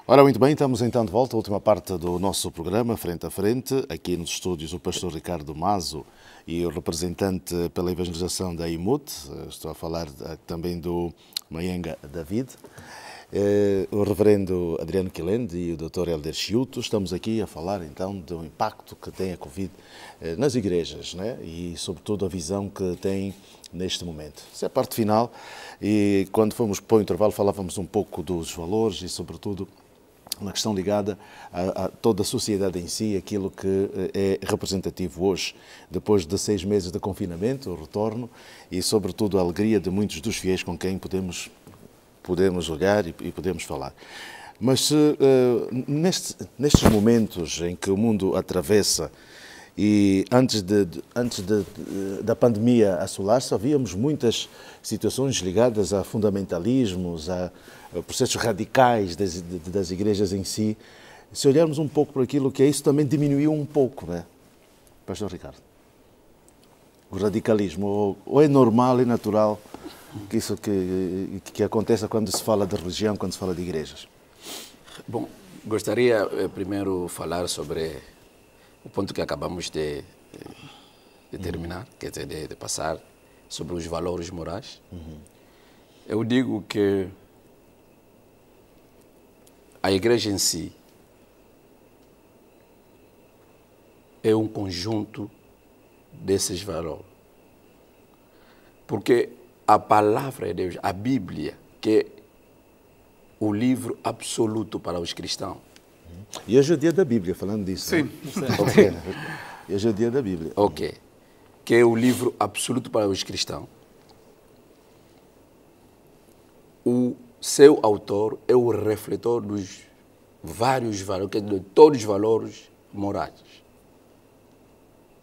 Ora, muito bem, estamos então de volta à última parte do nosso programa, Frente a Frente. Aqui nos estúdios o pastor Ricardo Mazo e o representante pela evangelização da IMUT. Estou a falar também do Mayenga David. O reverendo Adriano Quilende e o Dr. Helder Chiuto. Estamos aqui a falar então do impacto que tem a Covid nas igrejas, né? E sobretudo a visão que tem neste momento. Essa é a parte final e quando fomos para o intervalo falávamos um pouco dos valores e sobretudo uma questão ligada a toda a sociedade em si, aquilo que é representativo hoje, depois de 6 meses de confinamento, o retorno e sobretudo a alegria de muitos dos fiéis com quem podemos olhar e podemos falar. Mas nestes momentos em que o mundo atravessa e antes da pandemia assolar-se, havíamos muitas situações ligadas a fundamentalismos, a processos radicais das igrejas em si. Se olharmos um pouco para aquilo que é isso, também diminuiu um pouco, não é? Pastor Ricardo, o radicalismo, ou é normal e natural que isso que aconteça quando se fala de religião, quando se fala de igrejas? Bom, gostaria primeiro falar sobre o ponto que acabamos de terminar, quer dizer, de passar, sobre os valores morais. Eu digo que a igreja em si é um conjunto desses valores. Porque a palavra de Deus, a Bíblia, que é o livro absoluto para os cristãos. E hoje é o dia da Bíblia, falando disso. Sim. Né? Okay. Hoje é o dia da Bíblia. Ok. Que é o livro absoluto para os cristãos. O seu autor é o refletor dos vários valores, de todos os valores morais.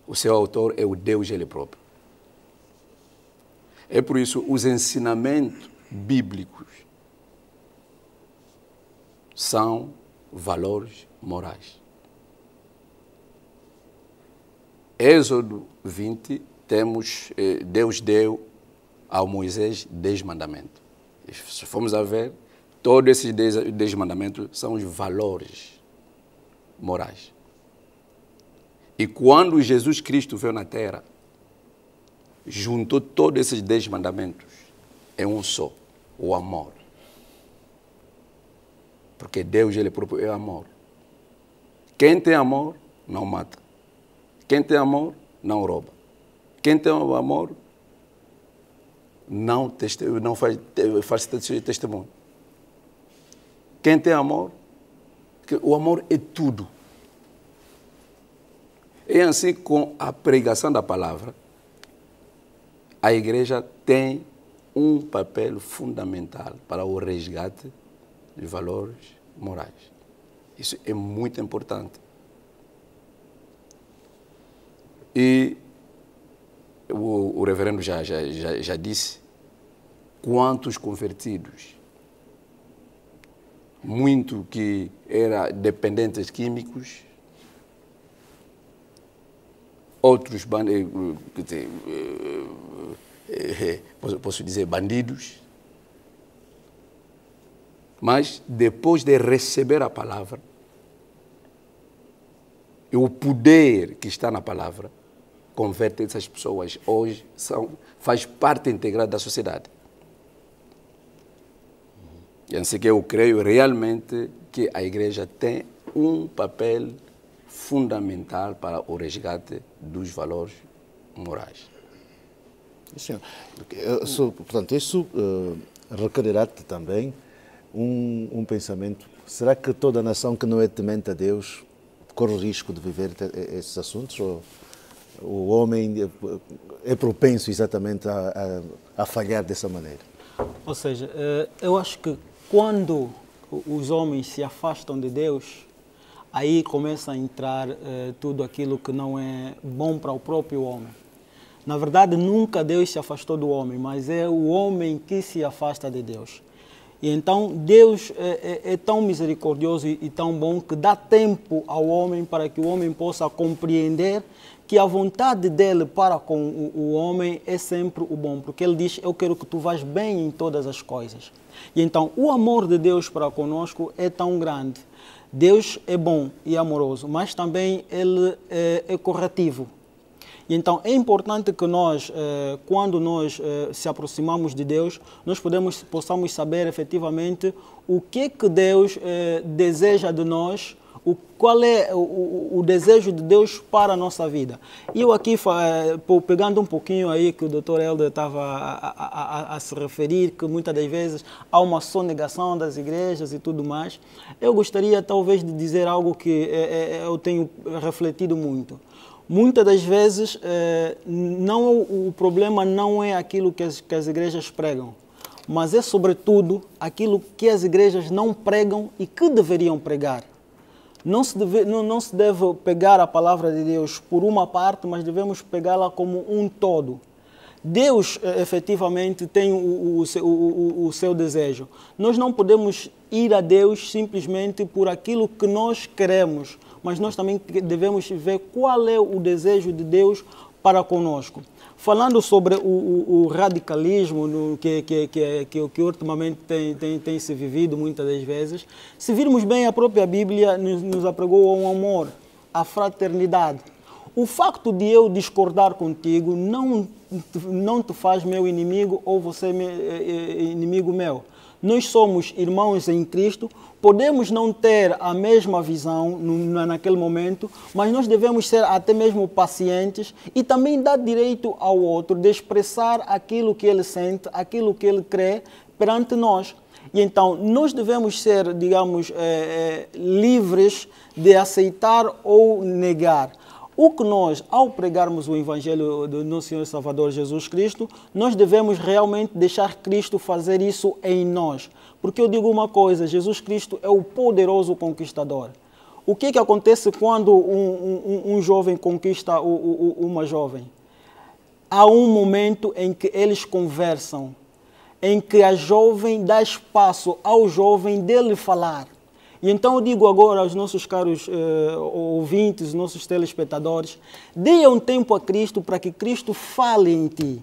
O seu autor é o Deus ele próprio. É por isso os ensinamentos bíblicos são valores morais. Êxodo 20, temos, Deus deu ao Moisés 10 mandamentos. Se formos a ver, todos esses 10 mandamentos são os valores morais. E quando Jesus Cristo veio na terra, juntou todos esses 10 mandamentos em um só, o amor. Porque Deus, ele próprio, é amor. Quem tem amor, não mata. Quem tem amor, não rouba. Quem tem amor, não faz testemunho. Quem tem amor, o amor é tudo. E assim, com a pregação da palavra, a igreja tem um papel fundamental para o resgate dos valores morais. Isso é muito importante. E o reverendo já disse quantos convertidos, muito que eram dependentes químicos, outros, posso dizer, bandidos, mas depois de receber a palavra, e o poder que está na palavra, converte essas pessoas hoje, faz parte integrada da sociedade. E assim que eu creio realmente que a igreja tem um papel fundamental para o resgate dos valores morais. Sim. Portanto, isso requererá também um pensamento. Será que toda a nação que não é temente a Deus corre o risco de viver esses assuntos? Ou o homem é propenso exatamente a falhar dessa maneira? Ou seja, eu acho que quando os homens se afastam de Deus, aí começa a entrar tudo aquilo que não é bom para o próprio homem. Na verdade, nunca Deus se afastou do homem, mas é o homem que se afasta de Deus. E então Deus é tão misericordioso e tão bom que dá tempo ao homem para que o homem possa compreender que a vontade dele para com o homem é sempre o bom, porque ele diz, eu quero que tu vás bem em todas as coisas. E então, o amor de Deus para conosco é tão grande. Deus é bom e amoroso, mas também ele é corretivo. E então, é importante que nós, quando nós se aproximamos de Deus, nós possamos saber efetivamente o que Deus deseja de nós, qual é o desejo de Deus para a nossa vida. E eu aqui, pegando um pouquinho aí que o Dr. Helder estava a se referir, que muitas das vezes há uma sonegação das igrejas e tudo mais, eu gostaria talvez de dizer algo que eu tenho refletido muito. Muitas das vezes, o problema não é aquilo que as igrejas pregam, mas é, sobretudo, aquilo que as igrejas não pregam e que deveriam pregar. Não se deve pegar a palavra de Deus por uma parte, mas devemos pegá-la como um todo. Deus, efetivamente, tem o seu desejo. Nós não podemos ir a Deus simplesmente por aquilo que nós queremos, mas nós também devemos ver qual é o desejo de Deus para conosco. Falando sobre o radicalismo que ultimamente tem se vivido muitas das vezes, se virmos bem, a própria Bíblia nos apregou ao amor, à fraternidade. O facto de eu discordar contigo não te faz meu inimigo ou você inimigo meu. Nós somos irmãos em Cristo, podemos não ter a mesma visão naquele momento, mas nós devemos ser até mesmo pacientes e também dar direito ao outro de expressar aquilo que ele sente, aquilo que ele crê perante nós. E então, nós devemos ser, digamos, livres de aceitar ou negar. O que nós, ao pregarmos o Evangelho do nosso Senhor e Salvador Jesus Cristo, nós devemos realmente deixar Cristo fazer isso em nós. Porque eu digo uma coisa, Jesus Cristo é o poderoso conquistador. O que acontece quando um jovem conquista uma jovem? Há um momento em que eles conversam, em que a jovem dá espaço ao jovem dele falar. E então eu digo agora aos nossos caros ouvintes, nossos telespectadores, dê um tempo a Cristo para que Cristo fale em ti.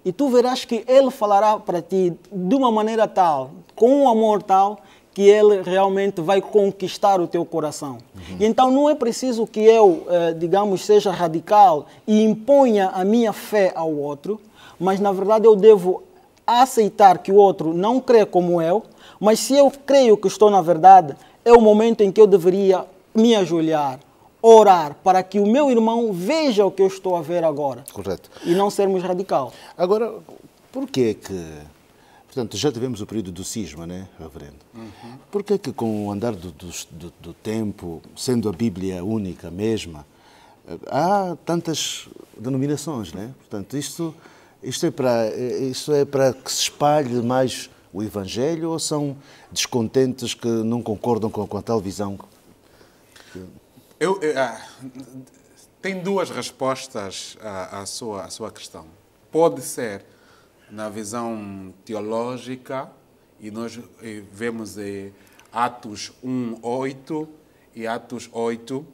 E tu verás que Ele falará para ti de uma maneira tal, com um amor tal, que Ele realmente vai conquistar o teu coração. E então não é preciso que eu, digamos, seja radical e imponha a minha fé ao outro, mas na verdade eu devo aceitar que o outro não crê como eu, mas se eu creio que estou na verdade, é o momento em que eu deveria me ajoelhar, orar, para que o meu irmão veja o que eu estou a ver agora. Correto. E não sermos radical. Agora, por que que... Portanto, já tivemos o período do cisma, né, reverendo? Por que que com o andar do tempo, sendo a Bíblia única mesma, há tantas denominações, né? Portanto, isto é para que se espalhe mais o Evangelho ou são descontentes que não concordam com a tal visão? Tem duas respostas à sua questão. Pode ser na visão teológica, e nós vemos Atos 1:8 e Atos 8,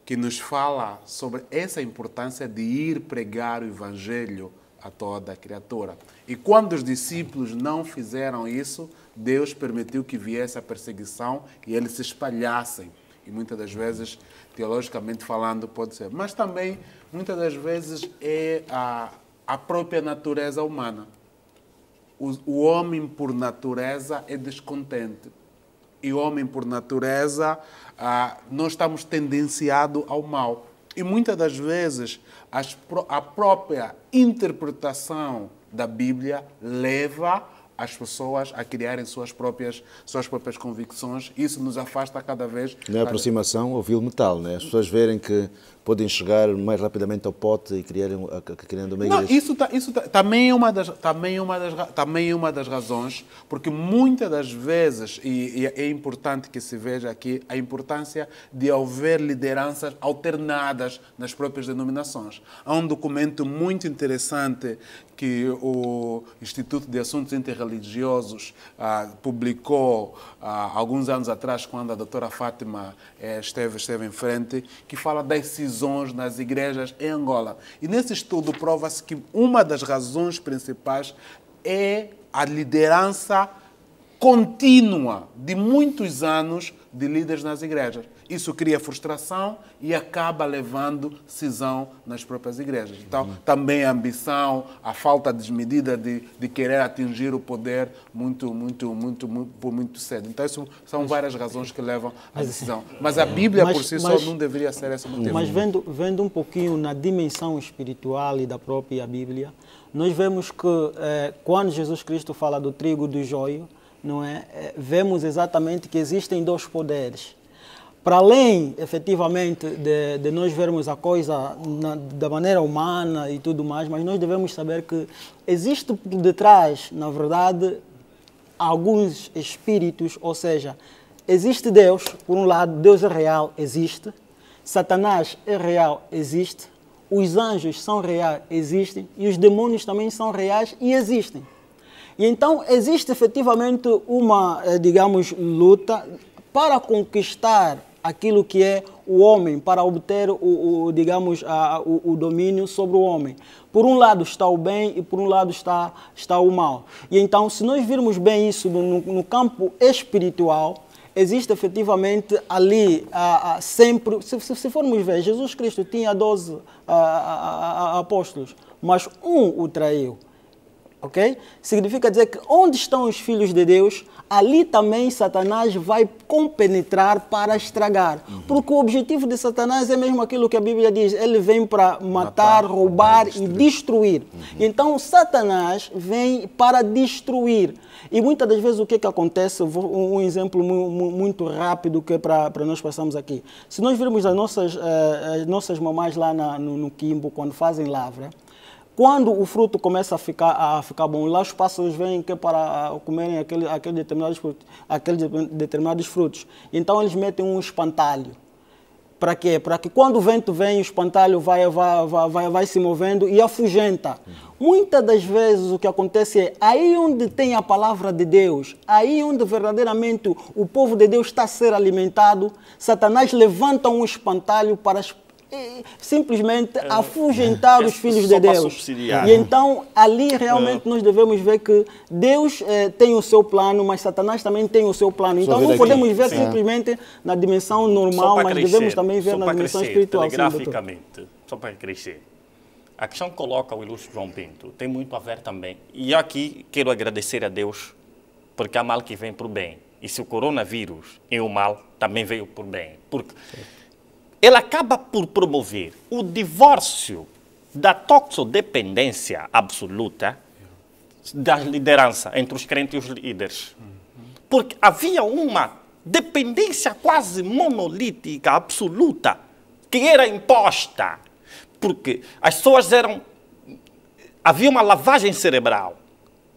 que nos fala sobre essa importância de ir pregar o Evangelho a toda a criatura. E quando os discípulos não fizeram isso, Deus permitiu que viesse a perseguição e eles se espalhassem. E muitas das vezes, teologicamente falando, pode ser. Mas também, muitas das vezes, é a própria natureza humana. O homem, por natureza, é descontente. E o homem, por natureza, nós estamos tendenciados ao mal. E muitas das vezes, a própria interpretação da Bíblia leva as pessoas a criarem suas próprias convicções. Isso nos afasta cada vez... Na aproximação, ouvi o metal, né? As pessoas verem que podem chegar mais rapidamente ao pote e criando uma igreja. Não, isso também é uma das razões, porque muitas das vezes, e é importante que se veja aqui, a importância de haver lideranças alternadas nas próprias denominações. Há um documento muito interessante que o Instituto de Assuntos Interreligiosos religiosos publicou alguns anos atrás, quando a doutora Fátima esteve em frente, que fala das cisões nas igrejas em Angola. E nesse estudo prova-se que uma das razões principais é a liderança contínua de muitos anos de líderes nas igrejas. Isso cria frustração e acaba levando cisão nas próprias igrejas. Então, também a ambição, a falta desmedida de querer atingir o poder por muito cedo. Então, isso são várias razões que levam à cisão. Mas a Bíblia por si só não deveria ser esse motivo. Mas vendo um pouquinho na dimensão espiritual e da própria Bíblia, nós vemos que quando Jesus Cristo fala do trigo e do joio, não é? Vemos exatamente que existem dois poderes. Para além, efetivamente, de nós vermos a coisa da maneira humana e tudo mais, mas nós devemos saber que existe por detrás, na verdade, alguns espíritos, ou seja, existe Deus, por um lado, Deus é real, existe, Satanás é real, existe, os anjos são reais, existem, e os demônios também são reais e existem. E então existe efetivamente uma, digamos, luta para conquistar aquilo que é o homem, para obter digamos, o domínio sobre o homem. Por um lado está o bem e por um lado está o mal. E então, se nós virmos bem isso no campo espiritual, existe efetivamente ali sempre, se formos ver, Jesus Cristo tinha 12 apóstolos, mas um o traiu. Ok? Significa dizer que onde estão os filhos de Deus, ali também Satanás vai compenetrar para estragar. Porque o objetivo de Satanás é mesmo aquilo que a Bíblia diz. Ele vem para matar, roubar e destruir. Então Satanás vem para destruir. E muitas das vezes o que acontece, um exemplo muito rápido que é para nós passarmos aqui. Se nós virmos as nossas mamães lá no Quimbo, quando fazem lavra, quando o fruto começa a ficar bom, lá os pássaros vêm para comerem aqueles determinados frutos. Então eles metem um espantalho. Para quê? Para que quando o vento vem, o espantalho vai se movendo e afugenta. Muitas das vezes o que acontece é, aí onde tem a palavra de Deus, aí onde verdadeiramente o povo de Deus está a ser alimentado, Satanás levanta um espantalho para simplesmente afugentar os filhos de Deus. E então, ali realmente nós devemos ver que Deus tem o seu plano, mas Satanás também tem o seu plano. Então, não podemos ver simplesmente na dimensão normal, mas devemos também ver na dimensão espiritual. Telegraficamente, só para crescer. A questão que coloca o ilustre João Pinto tem muito a ver também. E aqui quero agradecer a Deus, porque há mal que vem por bem. E se o coronavírus é o mal, também veio por bem. Porque ele acaba por promover o divórcio da toxodependência absoluta da liderança entre os crentes e os líderes. Porque havia uma dependência quase monolítica, absoluta, que era imposta. Porque as pessoas havia uma lavagem cerebral,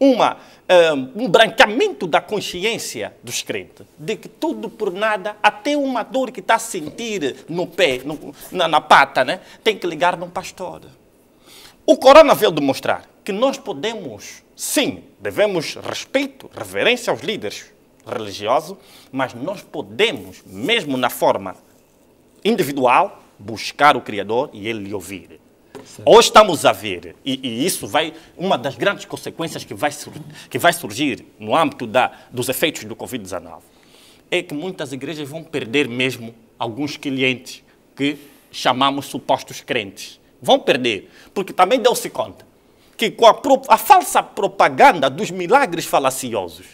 um branqueamento da consciência dos crentes, de que tudo por nada, até uma dor que está a sentir no pé, na pata, né, tem que ligar num pastor. O corona veio demonstrar que nós podemos, sim, devemos respeito, reverência aos líderes religiosos, mas nós podemos, mesmo na forma individual, buscar o Criador e Ele lhe ouvir. Hoje estamos a ver, e isso uma das grandes consequências que vai surgir no âmbito dos efeitos do Covid-19, é que muitas igrejas vão perder mesmo alguns clientes que chamamos supostos crentes. Vão perder, porque também deu-se conta que com a falsa propaganda dos milagres falaciosos,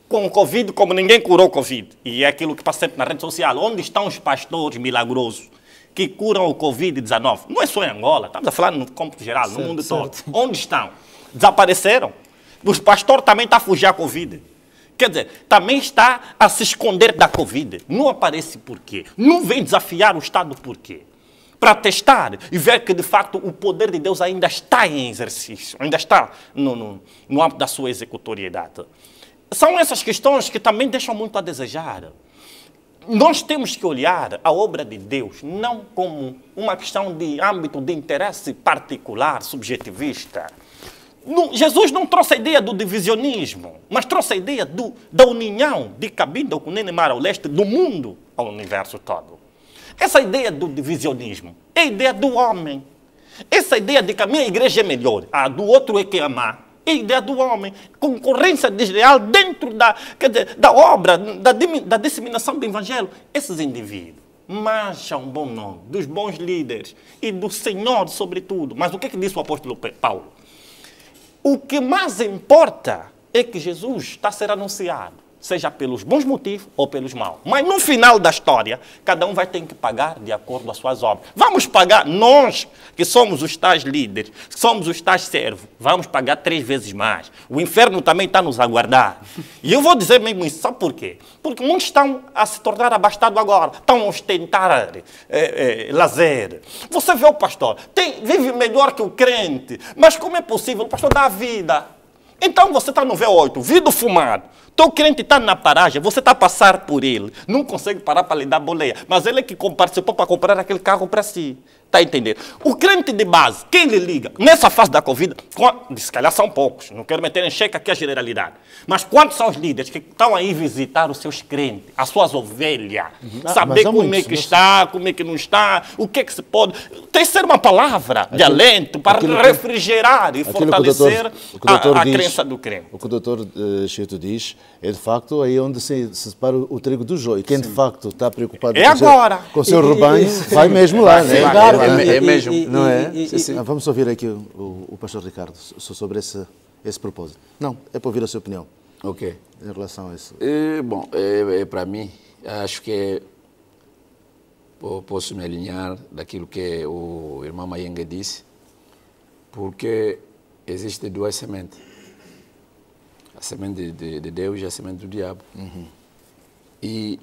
com o Covid, como ninguém curou o Covid, e é aquilo que passa sempre na rede social, onde estão os pastores milagrosos que curam o Covid-19? Não é só em Angola, estamos a falar no campo geral, no mundo todo. Onde estão? Desapareceram. Os pastores também estão a fugir à Covid. Quer dizer, também está a se esconder da Covid. Não aparece por quê? Não vem desafiar o Estado por quê? Para testar e ver que, de facto, o poder de Deus ainda está em exercício, ainda está no âmbito da sua executoriedade. São essas questões que também deixam muito a desejar. Nós temos que olhar a obra de Deus não como uma questão de âmbito de interesse particular, subjetivista. Jesus não trouxe a ideia do divisionismo, mas trouxe a ideia da união de Cabinda com Nenemar ao leste, do mundo ao universo todo. Essa ideia do divisionismo é a ideia do homem. Essa ideia de que a minha igreja é melhor, a do outro é que amar, é a ideia do homem. Concorrência desleal dentro da obra, da disseminação do evangelho. Esses indivíduos mancham um bom nome dos bons líderes e do Senhor, sobretudo. Mas o que disse o apóstolo Paulo? O que mais importa é que Jesus está a ser anunciado, seja pelos bons motivos ou pelos maus. Mas no final da história, cada um vai ter que pagar de acordo com as suas obras. Vamos pagar, nós que somos os tais líderes, que somos os tais servos, vamos pagar 3 vezes mais. O inferno também está a nos aguardar. E eu vou dizer mesmo isso, sabe por quê? Porque muitos estão a se tornar abastados agora, estão a ostentar lazer. Você vê o pastor, vive melhor que o crente, mas como é possível? O pastor dá a vida. Então você está no V8, vidro fumado. Teu crente está na paragem, você está a passar por ele. Não consegue parar para lhe dar boleia. Mas ele é que participou para comprar aquele carro para si. Está a entender? O crente de base, quem lhe liga? Nessa fase da Covid, se calhar são poucos. Não quero meter em xeque aqui a generalidade. Mas quantos são os líderes que estão aí visitar os seus crentes, as suas ovelhas? Saber como é que está, como é que não está, o que é que se pode... Tem que ser uma palavra de alento para refrigerar e fortalecer a crença do crente. O que o doutor Chito diz é, de facto, aí onde se separa o trigo do joio. Quem, de facto, está preocupado com o seu rebanho, vai mesmo lá, né? É mesmo. Não é? Vamos ouvir aqui o pastor Ricardo sobre esse propósito. Não, é para ouvir a sua opinião. Ok. Em relação a isso. Bom, para mim, acho que posso me alinhar daquilo que o irmão Mayenga disse, porque existem 2 sementes. A semente de Deus e a semente do diabo. Uhum. E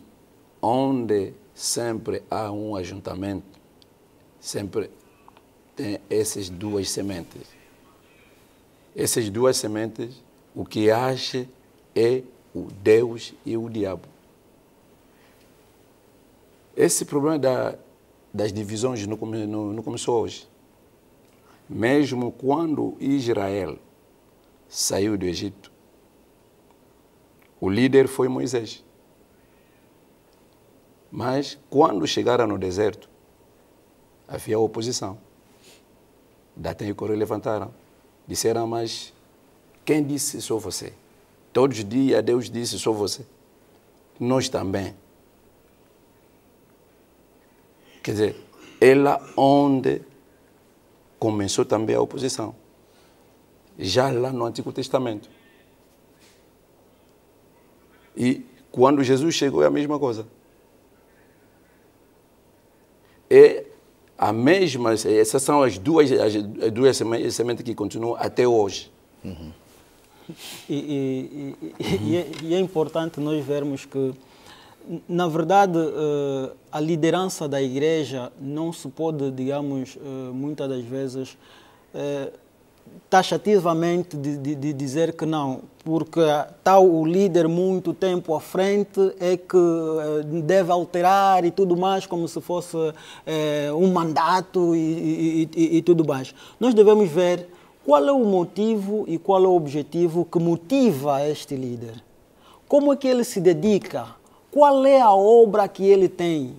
onde sempre há um ajuntamento, sempre tem essas 2 sementes. Essas 2 sementes, o que age é o Deus e o diabo. Esse problema das divisões não começou hoje. Mesmo quando Israel saiu do Egito, o líder foi Moisés. Mas quando chegaram no deserto, havia oposição. Datã e Coré levantaram. Disseram, mas quem disse sou você? Todos os dias Deus disse sou você. Nós também. Quer dizer, ela onde começou também a oposição. Já lá no Antigo Testamento. E quando Jesus chegou é a mesma coisa. É a mesma, essas são as duas sementes que continuam até hoje. Uhum. E é importante nós vermos que, na verdade, a liderança da igreja não se pode, digamos, muitas das vezes, taxativamente de dizer que não, porque está o líder muito tempo à frente, é que deve alterar e tudo mais, como se fosse um mandato e tudo mais. Nós devemos ver qual é o motivo e qual é o objetivo que motiva este líder. Como é que ele se dedica? Qual é a obra que ele tem?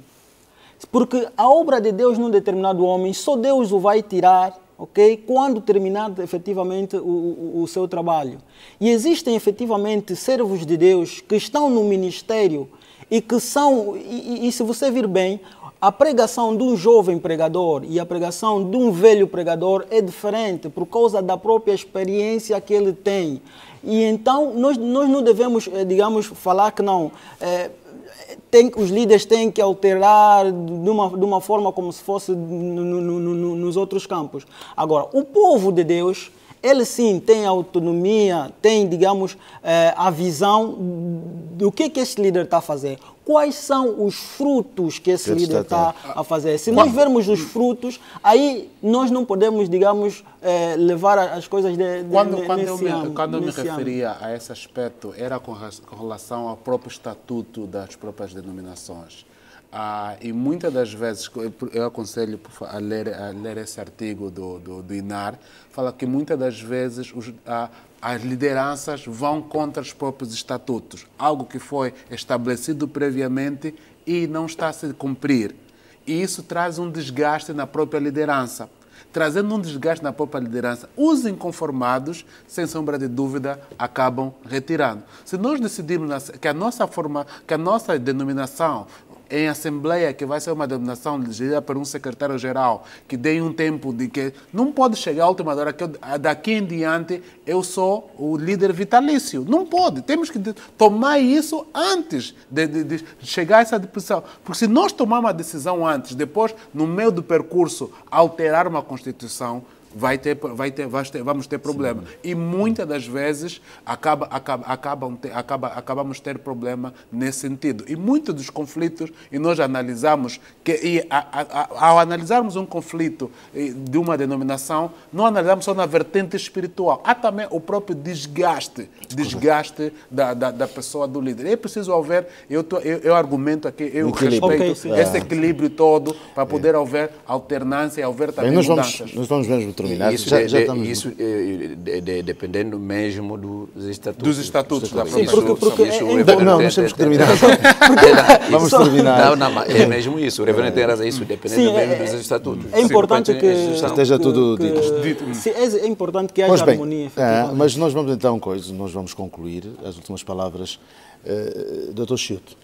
Porque a obra de Deus num determinado homem, só Deus o vai tirar, ok? Quando terminar efetivamente o seu trabalho. E existem efetivamente servos de Deus que estão no ministério e que são, e se você vir bem, a pregação de um jovem pregador e a pregação de um velho pregador é diferente por causa da própria experiência que ele tem. E então nós não devemos, digamos, falar que não... os líderes têm que alterar de uma forma como se fosse nos outros campos. Agora, o povo de Deus, ele sim tem autonomia, tem, digamos, a visão do que este líder está a fazer. Quais são os frutos que esse líder está a fazer? Se nós vermos os frutos, aí nós não podemos, digamos, levar as coisas Quando eu me referia a esse aspecto, era com relação ao próprio estatuto das próprias denominações. E muitas das vezes, eu aconselho a ler esse artigo do INAR, fala que muitas das vezes as lideranças vão contra os próprios estatutos, algo que foi estabelecido previamente e não está a se cumprir. E isso traz um desgaste na própria liderança. Trazendo um desgaste na própria liderança, os inconformados, sem sombra de dúvida, acabam retirando. Se nós decidirmos que a nossa denominação em assembleia, que vai ser uma denominação dirigida por um secretário-geral, que dê um tempo de que não pode chegar à última hora, que daqui em diante eu sou o líder vitalício. Não pode. Temos que tomar isso antes de chegar a essa decisão. Porque se nós tomarmos a decisão antes, depois, no meio do percurso, alterar uma Constituição, vamos ter problema. Sim. E muitas das vezes acabamos ter problema nesse sentido. E muitos dos conflitos, e nós analisamos que ao analisarmos um conflito de uma denominação, não analisamos só na vertente espiritual. Há também o próprio desgaste da pessoa, do líder. É preciso haver, eu argumento aqui, eu respeito esse equilíbrio todo para poder haver alternância e haver também mudanças. Nós vamos mesmo terminar. Isso, dependendo mesmo dos estatutos. Dos estatutos da própria Não, nós temos que terminar. Vamos terminar. Não, é mesmo isso. O reverendo tem razão. Isso, dependendo mesmo dos estatutos. É importante que esteja tudo dito. É importante que haja harmonia. Mas nós vamos então, nós vamos concluir as últimas palavras. Dr. Chilto,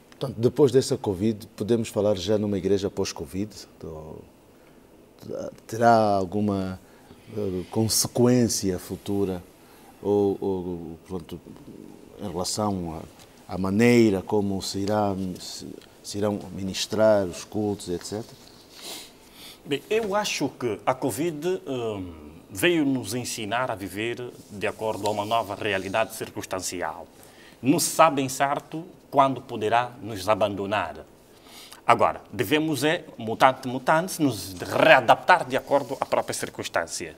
portanto, depois dessa Covid, podemos falar já numa igreja pós-Covid? Terá alguma consequência futura pronto, em relação à maneira como se irão ministrar os cultos, etc? Bem, eu acho que a Covid veio nos ensinar a viver de acordo a uma nova realidade circunstancial. Não se sabe em certo quando poderá nos abandonar. Agora, devemos, mutante, nos readaptar de acordo à própria circunstância.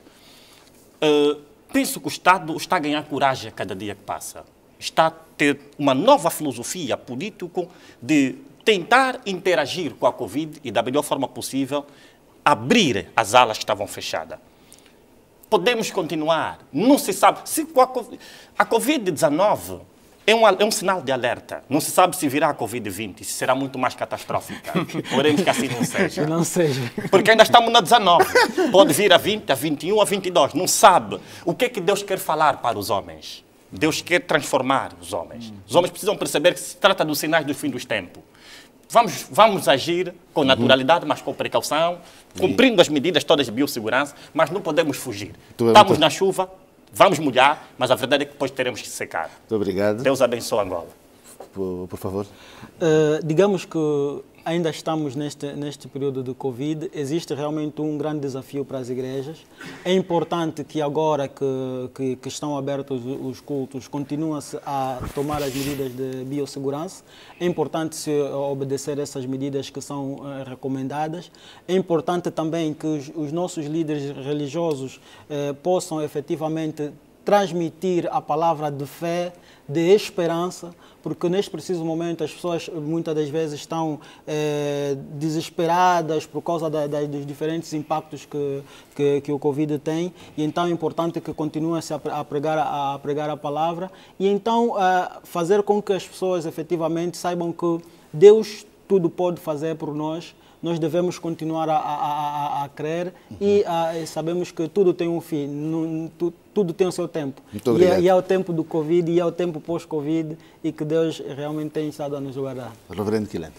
Penso que o Estado está a ganhar coragem a cada dia que passa. Está a ter uma nova filosofia política de tentar interagir com a Covid e, da melhor forma possível, abrir as alas que estavam fechadas. Podemos continuar. Não se sabe. Se a Covid-19 é um sinal de alerta. Não se sabe se virá a Covid-20, se será muito mais catastrófica. Oremos que assim não seja. Não seja. Porque ainda estamos na 19. Pode vir a 20, a 21, a 22. Não sabe. O que é que Deus quer falar para os homens? Deus quer transformar os homens. Os homens precisam perceber que se trata dos sinais do fim dos tempos. Vamos agir com naturalidade, mas com precaução, cumprindo as medidas todas de biossegurança, mas não podemos fugir. Estamos na chuva, vamos molhar, mas a verdade é que depois teremos que secar. Muito obrigado. Deus abençoe Angola. Por favor. Digamos que ainda estamos neste período de Covid. Existe realmente um grande desafio para as igrejas. É importante que agora que estão abertos os cultos, continuem-se a tomar as medidas de biossegurança. É importante se obedecer essas medidas que são recomendadas. É importante também que os nossos líderes religiosos possam efetivamente transmitir a palavra de fé, de esperança, porque neste preciso momento as pessoas muitas das vezes estão desesperadas por causa dos diferentes impactos que o Covid tem, e então é importante que continuem-se a pregar a palavra e então fazer com que as pessoas efetivamente saibam que Deus tudo pode fazer por nós. Nós devemos continuar a crer e sabemos que tudo tem um fim, tudo tem o seu tempo. E é o tempo do Covid e é o tempo pós-Covid e que Deus realmente tem estado a nos guardar. Reverendo Quilente.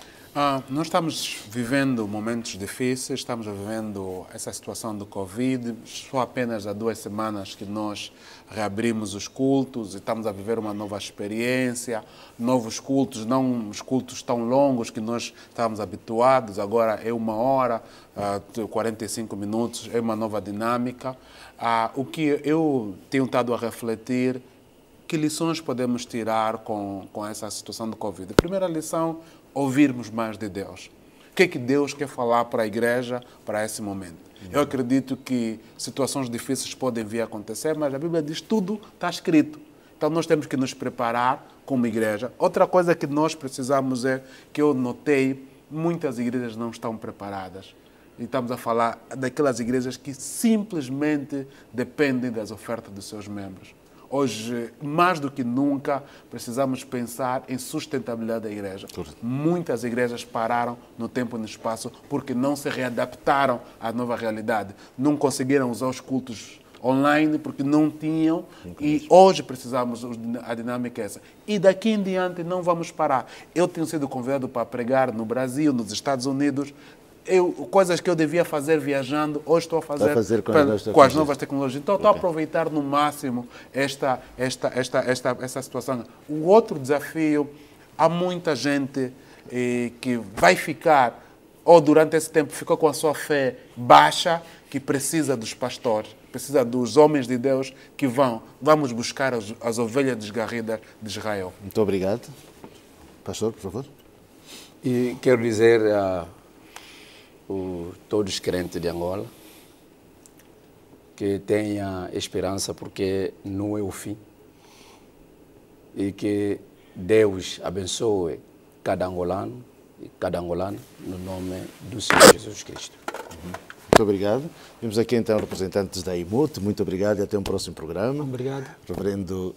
Nós estamos vivendo momentos difíceis, estamos vivendo essa situação do Covid. Só apenas há 2 semanas que nós reabrimos os cultos e estamos a viver uma nova experiência, novos cultos, não os cultos tão longos que nós estávamos habituados, agora é 1 hora, 45 minutos, é uma nova dinâmica. O que eu tenho estado a refletir, que lições podemos tirar com essa situação do Covid? A primeira lição, ouvirmos mais de Deus. O que é que Deus quer falar para a igreja para esse momento? Eu acredito que situações difíceis podem vir a acontecer, mas a Bíblia diz que tudo está escrito. Então nós temos que nos preparar como igreja. Outra coisa que nós precisamos que eu notei muitas igrejas não estão preparadas. E estamos a falar daquelas igrejas que simplesmente dependem das ofertas dos seus membros. Hoje, mais do que nunca, precisamos pensar em sustentabilidade da igreja. Muitas igrejas pararam no tempo e no espaço porque não se readaptaram à nova realidade. Não conseguiram usar os cultos online porque não tinham. E hoje precisamos, a dinâmica é essa. E daqui em diante não vamos parar. Eu tenho sido convidado para pregar no Brasil, nos Estados Unidos. Coisas que eu devia fazer viajando, hoje estou a fazer com as novas tecnologias. Então, estou a aproveitar no máximo esta situação. O outro desafio, há muita gente que vai ficar, ou durante esse tempo ficou com a sua fé baixa, que precisa dos pastores, precisa dos homens de Deus que vamos buscar as ovelhas desgarridas de Israel. Muito obrigado. Pastor, por favor. E quero dizer a todos os crentes de Angola que tenha esperança, porque não é o fim, e que Deus abençoe cada angolano e cada angolana no nome do Senhor Jesus Cristo. Muito obrigado. Temos aqui então representantes da IMUT. Muito obrigado e até um próximo programa. Obrigado. Reverendo,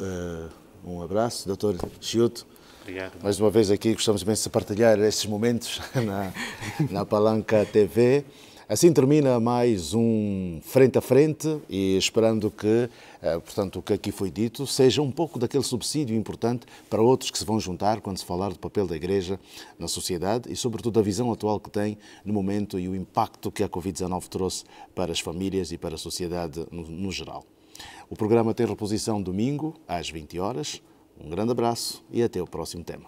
um abraço. Doutor Chiuto. Obrigado. Mais uma vez aqui gostamos imenso de partilhar estes momentos na Palanca TV. Assim termina mais um Frente a Frente e esperando que, portanto, o que aqui foi dito seja um pouco daquele subsídio importante para outros que se vão juntar quando se falar do papel da Igreja na sociedade e, sobretudo, a visão atual que tem no momento e o impacto que a Covid-19 trouxe para as famílias e para a sociedade no geral. O programa tem reposição domingo às 20 horas. Um grande abraço e até o próximo tema.